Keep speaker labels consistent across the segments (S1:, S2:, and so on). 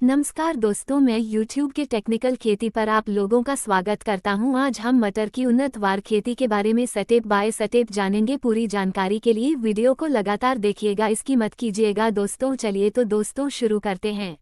S1: नमस्कार दोस्तों, मैं YouTube के टेक्निकल खेती पर आप लोगों का स्वागत करता हूं। आज हम मटर की उन्नत वार खेती के बारे में स्टेप बाय स्टेप जानेंगे। पूरी जानकारी के लिए वीडियो को लगातार देखिएगा, इसकी मत कीजिएगा दोस्तों। चलिए तो दोस्तों शुरू करते हैं।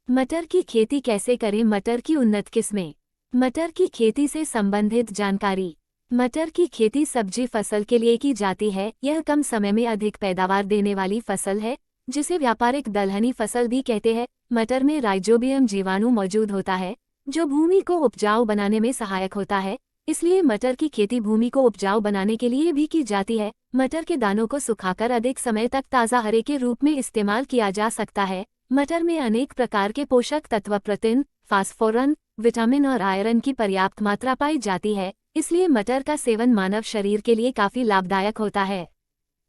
S1: मटर की खेती कैसे करें? मटर की उन्नत किस्में। मटर की खेती से संबंधित जानकारी। मटर की खेती सब्जी फसल के लिए की जाती है। यह कम समय में अधिक पैदावार देने वाली फसल है, जिसे व्यापारिक दलहनी फसल भी कहते हैं। मटर में राइजोबियम जीवाणु मौजूद होता है, जो भूमि को उपजाऊ बनाने में सहायक होता है। इसलिए मटर की खेती भूमि को उपजाऊ बनाने के लिए भी की जाती है। मटर के दानों को सुखाकर अधिक समय तक ताज़ा हरे के रूप में इस्तेमाल किया जा सकता है। मटर में अनेक प्रकार के पोषक तत्व, प्रोटीन, फास्फोरस, विटामिन और आयरन की पर्याप्त मात्रा पाई जाती है। इसलिए मटर का सेवन मानव शरीर के लिए काफ़ी लाभदायक होता है।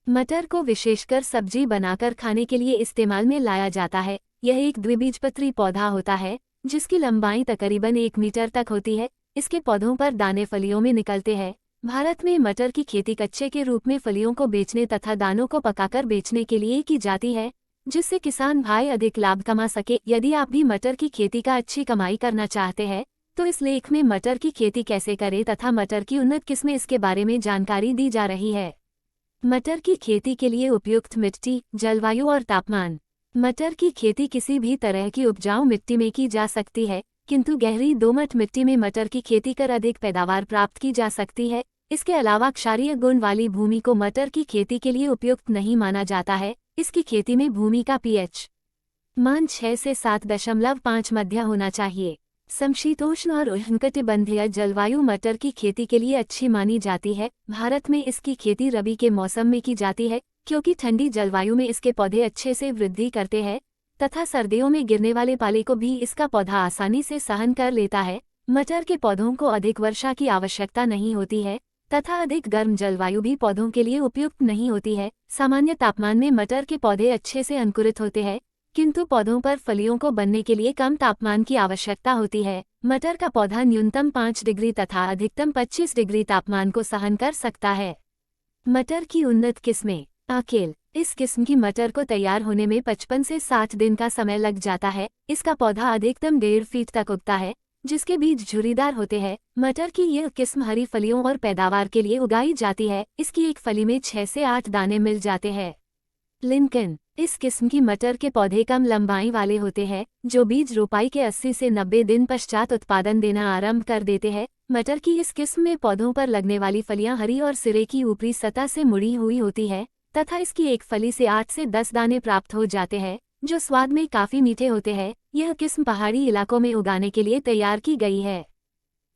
S1: मटर को विशेषकर सब्जी बनाकर खाने के लिए इस्तेमाल में लाया जाता है। यह एक द्विबीजपत्री पौधा होता है, जिसकी लंबाई तकरीबन 1 मीटर तक होती है। इसके पौधों पर दाने फलियों में निकलते हैं। भारत में मटर की खेती कच्चे के रूप में फलियों को बेचने तथा दानों को पकाकर बेचने के लिए की जाती है, जिससे किसान भाई अधिक लाभ कमा सके। यदि आप भी मटर की खेती का अच्छी कमाई करना चाहते हैं, तो इस लेख में मटर की खेती कैसे करें तथा मटर की उन्नत किस्में, इसके बारे में जानकारी दी जा रही है। मटर की खेती के लिए उपयुक्त मिट्टी, जलवायु और तापमान। मटर की खेती किसी भी तरह की उपजाऊ मिट्टी में की जा सकती है, किंतु गहरी दोमट मिट्टी में मटर की खेती कर अधिक पैदावार प्राप्त की जा सकती है। इसके अलावा क्षारीय गुण वाली भूमि को मटर की खेती के लिए उपयुक्त नहीं माना जाता है। इसकी खेती में भूमि का pH मान 6 से 7.5 मध्य होना चाहिए। समशीतोष्ण और उष्णकटिबंधीय जलवायु मटर की खेती के लिए अच्छी मानी जाती है। भारत में इसकी खेती रबी के मौसम में की जाती है, क्योंकि ठंडी जलवायु में इसके पौधे अच्छे से वृद्धि करते हैं तथा सर्दियों में गिरने वाले पाले को भी इसका पौधा आसानी से सहन कर लेता है। मटर के पौधों को अधिक वर्षा की आवश्यकता नहीं होती है तथा अधिक गर्म जलवायु भी पौधों के लिए उपयुक्त नहीं होती है। सामान्य तापमान में मटर के पौधे अच्छे से अंकुरित होते हैं, किंतु पौधों पर फलियों को बनने के लिए कम तापमान की आवश्यकता होती है। मटर का पौधा न्यूनतम 5 डिग्री तथा अधिकतम 25 डिग्री तापमान को सहन कर सकता है। मटर की उन्नत किस्में। आकेल। इस किस्म की मटर को तैयार होने में 55 से 60 दिन का समय लग जाता है। इसका पौधा अधिकतम 1.5 फीट तक उगता है, जिसके बीज झुर्रीदार होते हैं। मटर की यह किस्म हरी फलियों और पैदावार के लिए उगाई जाती है। इसकी एक फली में 6 से 8 दाने मिल जाते हैं। लिंकन। इस किस्म की मटर के पौधे कम लंबाई वाले होते हैं, जो बीज रोपाई के 80 से 90 दिन पश्चात उत्पादन देना आरंभ कर देते हैं। मटर की इस किस्म में पौधों पर लगने वाली फलियां हरी और सिरे की ऊपरी सतह से मुड़ी हुई होती है तथा इसकी एक फली से 8 से 10 दाने प्राप्त हो जाते हैं, जो स्वाद में काफी मीठे होते हैं। यह किस्म पहाड़ी इलाकों में उगाने के लिए तैयार की गई है।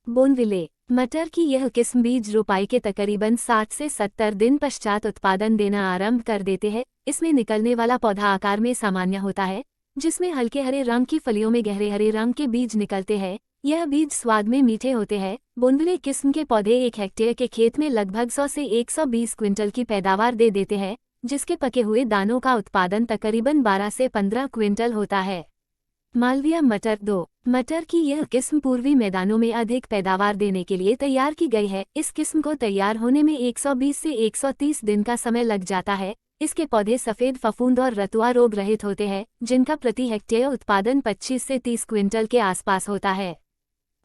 S1: बोनविले। मटर की यह किस्म बीज रोपाई के तकरीबन 60 से 70 दिन पश्चात उत्पादन देना आरंभ कर देते हैं। इसमें निकलने वाला पौधा आकार में सामान्य होता है, जिसमें हल्के हरे रंग की फलियों में गहरे हरे रंग के बीज निकलते हैं। यह बीज स्वाद में मीठे होते हैं। बोनविले किस्म के पौधे 1 हेक्टेयर के खेत में लगभग 100 से 120 क्विंटल की पैदावार दे देते हैं, जिसके पके हुए दानों का उत्पादन तकरीबन 12 से 15 क्विंटल होता है। मालविया मटर 2। मटर की यह किस्म पूर्वी मैदानों में अधिक पैदावार देने के लिए तैयार की गई है। इस किस्म को तैयार होने में 120 से 130 दिन का समय लग जाता है। इसके पौधे सफ़ेद फफूंद और रतुआ रोग रहित होते हैं, जिनका प्रति हेक्टेयर उत्पादन 25 से 30 क्विंटल के आसपास होता है।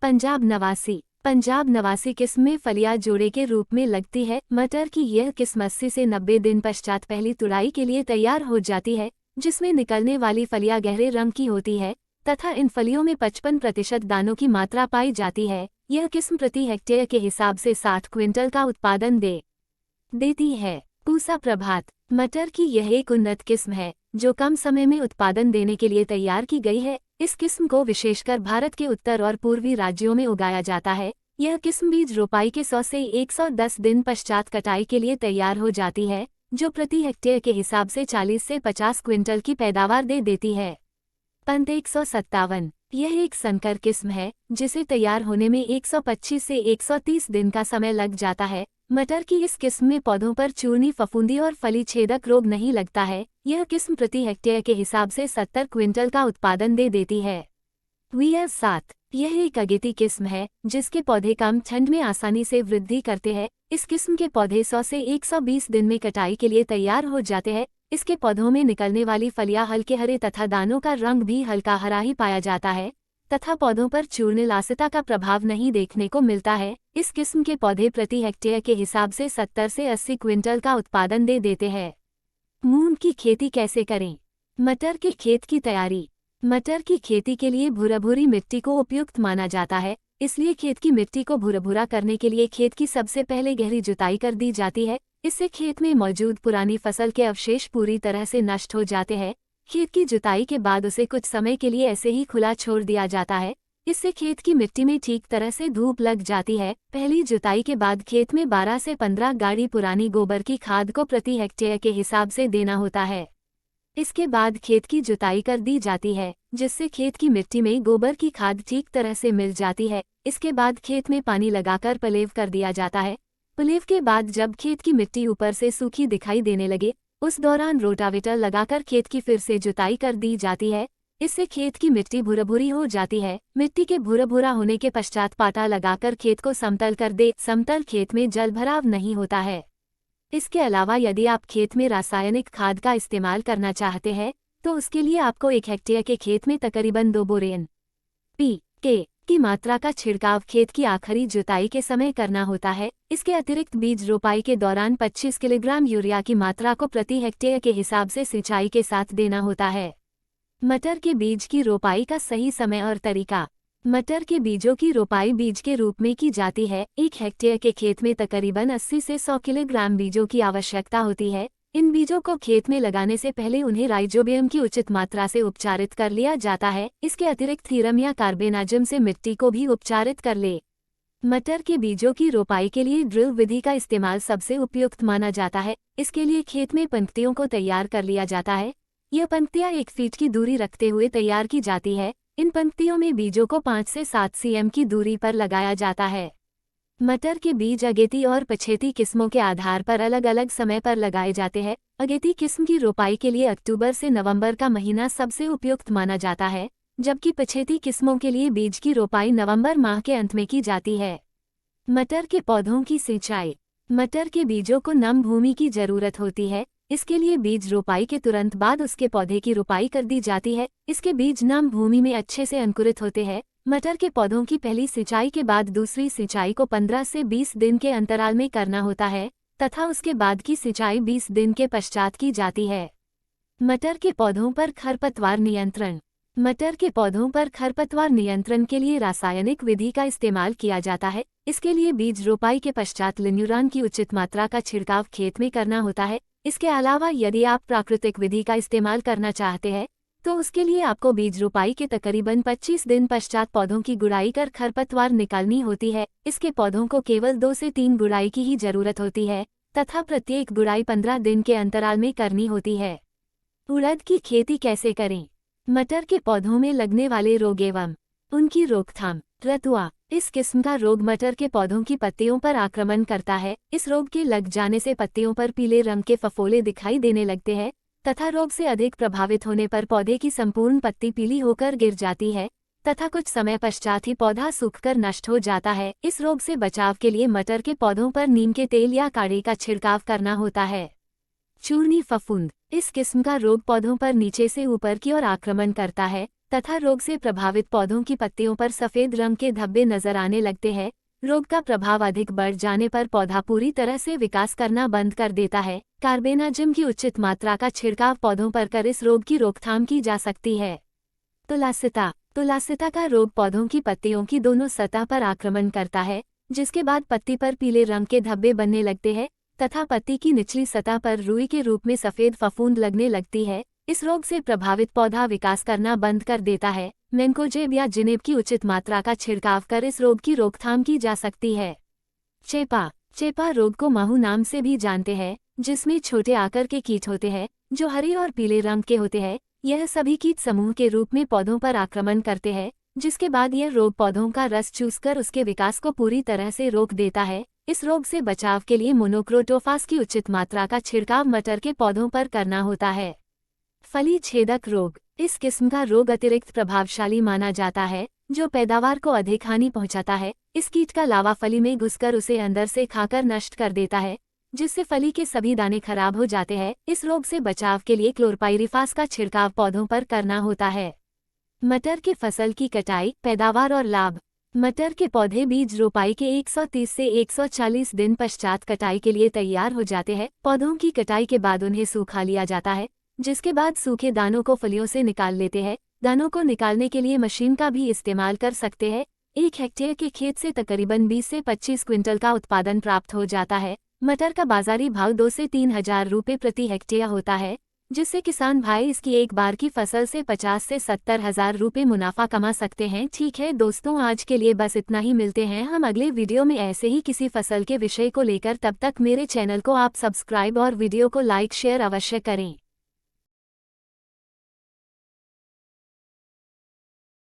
S1: पंजाब नवासी। पंजाब नवासी किस्म में फलियां जोड़े के रूप में लगती है। मटर की यह किस्म 80 से 90 दिन पश्चात पहली तुड़ाई के लिए तैयार हो जाती है, जिसमें निकलने वाली फलियां गहरे रंग की होती है तथा इन फलियों में 55% दानों की मात्रा पाई जाती है। यह किस्म प्रति हेक्टेयर के हिसाब से 60 क्विंटल का उत्पादन देती है। पूसा प्रभात। मटर की यह एक उन्नत किस्म है, जो कम समय में उत्पादन देने के लिए तैयार की गई है। इस किस्म को विशेषकर भारत के उत्तर और पूर्वी राज्यों में उगाया जाता है। यह किस्म बीज रोपाई के 100 से 110 दिन पश्चात कटाई के लिए तैयार हो जाती है, जो प्रति हेक्टेयर के हिसाब से 40 से 50 क्विंटल की पैदावार दे देती है। पंत 157। यह एक संकर किस्म है, जिसे तैयार होने में 125 से 130 दिन का समय लग जाता है। मटर की इस किस्म में पौधों पर चूर्णी फफूंदी और फली छेदक रोग नहीं लगता है। यह किस्म प्रति हेक्टेयर के हिसाब से 70 क्विंटल का उत्पादन दे देती है। VF 7। यह एक अगेती किस्म है, जिसके पौधे कम ठंड में आसानी से वृद्धि करते हैं। इस किस्म के पौधे 100 से 120 दिन में कटाई के लिए तैयार हो जाते हैं। इसके पौधों में निकलने वाली फलियां हल्के हरे तथा दानों का रंग भी हल्का हरा ही पाया जाता है तथा पौधों पर चूर्णिलासिता का प्रभाव नहीं देखने को मिलता है। इस किस्म के पौधे प्रति हेक्टेयर के हिसाब से 70 से 80 क्विंटल का उत्पादन दे देते हैं। मूंग की खेती कैसे करें? मटर के खेत की तैयारी। मटर की खेती के लिए भूरा-भूरी मिट्टी को उपयुक्त माना जाता है, इसलिए खेत की मिट्टी को भूरा-भूरा करने के लिए खेत की सबसे पहले गहरी जुताई कर दी जाती है। इससे खेत में मौजूद पुरानी फसल के अवशेष पूरी तरह से नष्ट हो जाते हैं। खेत की जुताई के बाद उसे कुछ समय के लिए ऐसे ही खुला छोड़ दिया जाता है। इससे खेत की मिट्टी में ठीक तरह से धूप लग जाती है। पहली जुताई के बाद खेत में 12 से 15 गाड़ी पुरानी गोबर की खाद को प्रति हेक्टेयर के हिसाब से देना होता है। इसके बाद खेत की जुताई कर दी जाती है, जिससे खेत की मिट्टी में गोबर की खाद ठीक तरह से मिल जाती है। इसके बाद खेत में पानी लगाकर पलेव कर दिया जाता है। पलेव के बाद जब खेत की मिट्टी ऊपर से सूखी दिखाई देने लगे, उस दौरान रोटावेटर लगाकर खेत की फिर से जुताई कर दी जाती है। इससे खेत की मिट्टी भूरा-भूरी हो जाती है। मिट्टी के भूरा-भूरा होने के पश्चात पाटा लगाकर खेत को समतल कर दे। समतल खेत में जल भराव नहीं होता है। इसके अलावा यदि आप खेत में रासायनिक खाद का इस्तेमाल करना चाहते हैं, तो उसके लिए आपको 1 हेक्टेयर के खेत में तकरीबन 2 बोरेन पी.के. की मात्रा का छिड़काव खेत की आखिरी जुताई के समय करना होता है। इसके अतिरिक्त बीज रोपाई के दौरान 25 किलोग्राम यूरिया की मात्रा को प्रति हेक्टेयर के हिसाब से सिंचाई के साथ देना होता है। मटर के बीज की रोपाई का सही समय और तरीका। मटर के बीजों की रोपाई बीज के रूप में की जाती है। 1 हेक्टेयर के खेत में तकरीबन 80 से 100 किलोग्राम बीजों की आवश्यकता होती है। इन बीजों को खेत में लगाने से पहले उन्हें राइजोबियम की उचित मात्रा से उपचारित कर लिया जाता है। इसके अतिरिक्त थीरम या कार्बेनाजिम से मिट्टी को भी उपचारित कर ले। मटर के बीजों की रोपाई के लिए ड्रिल विधि का इस्तेमाल सबसे उपयुक्त माना जाता है। इसके लिए खेत में पंक्तियों को तैयार कर लिया जाता है। यह पंक्तियां 1 फीट की दूरी रखते हुए तैयार की जाती है। इन पंक्तियों में बीजों को 5 से 7 cm की दूरी पर लगाया जाता है। मटर के बीज अगेती और पछेती किस्मों के आधार पर अलग अलग समय पर लगाए जाते हैं। अगेती किस्म की रोपाई के लिए अक्टूबर से नवंबर का महीना सबसे उपयुक्त माना जाता है, जबकि पछेती किस्मों के लिए बीज की रोपाई नवंबर माह के अंत में की जाती है। मटर के पौधों की सिंचाई। मटर के बीजों को नम भूमि की जरूरत होती है। इसके लिए बीज रोपाई के तुरंत बाद उसके पौधे की रोपाई कर दी जाती है। इसके बीज नम भूमि में अच्छे से अंकुरित होते हैं। मटर के पौधों की पहली सिंचाई के बाद दूसरी सिंचाई को 15 से 20 दिन के अंतराल में करना होता है तथा उसके बाद की सिंचाई 20 दिन के पश्चात की जाती है। मटर के पौधों पर खरपतवार नियंत्रण। मटर के पौधों पर खरपतवार नियंत्रण के लिए रासायनिक विधि का इस्तेमाल किया जाता है। इसके लिए बीज रोपाई के पश्चात लिन्यूरान की उचित मात्रा का छिड़काव खेत में करना होता है। इसके अलावा यदि आप प्राकृतिक विधि का इस्तेमाल करना चाहते हैं, तो उसके लिए आपको बीज रोपाई के तकरीबन 25 दिन पश्चात पौधों की गुड़ाई कर खरपतवार निकालनी होती है। इसके पौधों को केवल 2 से 3 गुड़ाई की ही जरूरत होती है तथा प्रत्येक गुड़ाई 15 दिन के अंतराल में करनी होती है। उड़द की खेती कैसे करें? मटर के पौधों में लगने वाले रोग एवं उनकी रोकथाम। रतुआ। इस किस्म का रोग मटर के पौधों की पत्तियों पर आक्रमण करता है। इस रोग के लग जाने से पत्तियों पर पीले रंग के फफोले दिखाई देने लगते हैं तथा रोग से अधिक प्रभावित होने पर पौधे की संपूर्ण पत्ती पीली होकर गिर जाती है तथा कुछ समय पश्चात ही पौधा सूखकर नष्ट हो जाता है। इस रोग से बचाव के लिए मटर के पौधों पर नीम के तेल या काढ़े का छिड़काव करना होता है। चूर्णी फफूंद। इस किस्म का रोग पौधों पर नीचे से ऊपर की ओर आक्रमण करता है तथा रोग से प्रभावित पौधों की पत्तियों पर सफेद रंग के धब्बे नजर आने लगते हैं। रोग का प्रभाव अधिक बढ़ जाने पर पौधा पूरी तरह से विकास करना बंद कर देता है। कार्बेनाजिम की उचित मात्रा का छिड़काव पौधों पर कर इस रोग की रोकथाम की जा सकती है। तुलासिता। तुलासिता का रोग पौधों की पत्तियों की दोनों सतह पर आक्रमण करता है, जिसके बाद पत्ती पर पीले रंग के धब्बे बनने लगते हैं तथा पत्ती की निचली सतह पर रुई के रूप में सफेद फफूंद लगने लगती है। इस रोग से प्रभावित पौधा विकास करना बंद कर देता है। मैंकोजेब या जिनेब की उचित मात्रा का छिड़काव कर इस रोग की रोकथाम की जा सकती है। चेपा। चेपा रोग को माहू नाम से भी जानते हैं, जिसमें छोटे आकार के कीट होते हैं जो हरे और पीले रंग के होते हैं। यह सभी कीट समूह के रूप में पौधों पर आक्रमण करते हैं, जिसके बाद यह रोग पौधों का रस चूसकर उसके विकास को पूरी तरह से रोक देता है। इस रोग से बचाव के लिए मोनोक्रोटोफास की उचित मात्रा का छिड़काव मटर के पौधों पर करना होता है। फली छेदक रोग। इस किस्म का रोग अतिरिक्त प्रभावशाली माना जाता है, जो पैदावार को अधिक हानि पहुंचाता है। इस कीट का लावा फली में घुसकर उसे अंदर से खाकर नष्ट कर देता है। जिससे फली के सभी दाने खराब हो जाते हैं। इस रोग से बचाव के लिए क्लोरपाइरिफास का छिड़काव पौधों पर करना होता है। मटर की फसल की कटाई, पैदावार और लाभ। मटर के पौधे बीज रोपाई के 130 से 140 दिन पश्चात कटाई के लिए तैयार हो जाते हैं। पौधों की कटाई के बाद उन्हें सूखा लिया जाता है, जिसके बाद सूखे दानों को फलियों से निकाल लेते हैं। दानों को निकालने के लिए मशीन का भी इस्तेमाल कर सकते हैं। 1 हेक्टेयर के खेत से तकरीबन 20 से 25 क्विंटल का उत्पादन प्राप्त हो जाता है। मटर का बाजारी भाव 2 से 3 हजार रुपये प्रति हेक्टेयर होता है, जिससे किसान भाई इसकी एक बार की फसल से 50 से 70 हजार रुपये मुनाफा कमा सकते हैं। ठीक है दोस्तों, आज के लिए बस इतना ही। मिलते हैं हम अगले वीडियो में ऐसे ही किसी फसल के विषय को लेकर। तब तक मेरे चैनल को आप सब्सक्राइब और वीडियो को लाइक शेयर अवश्य करें।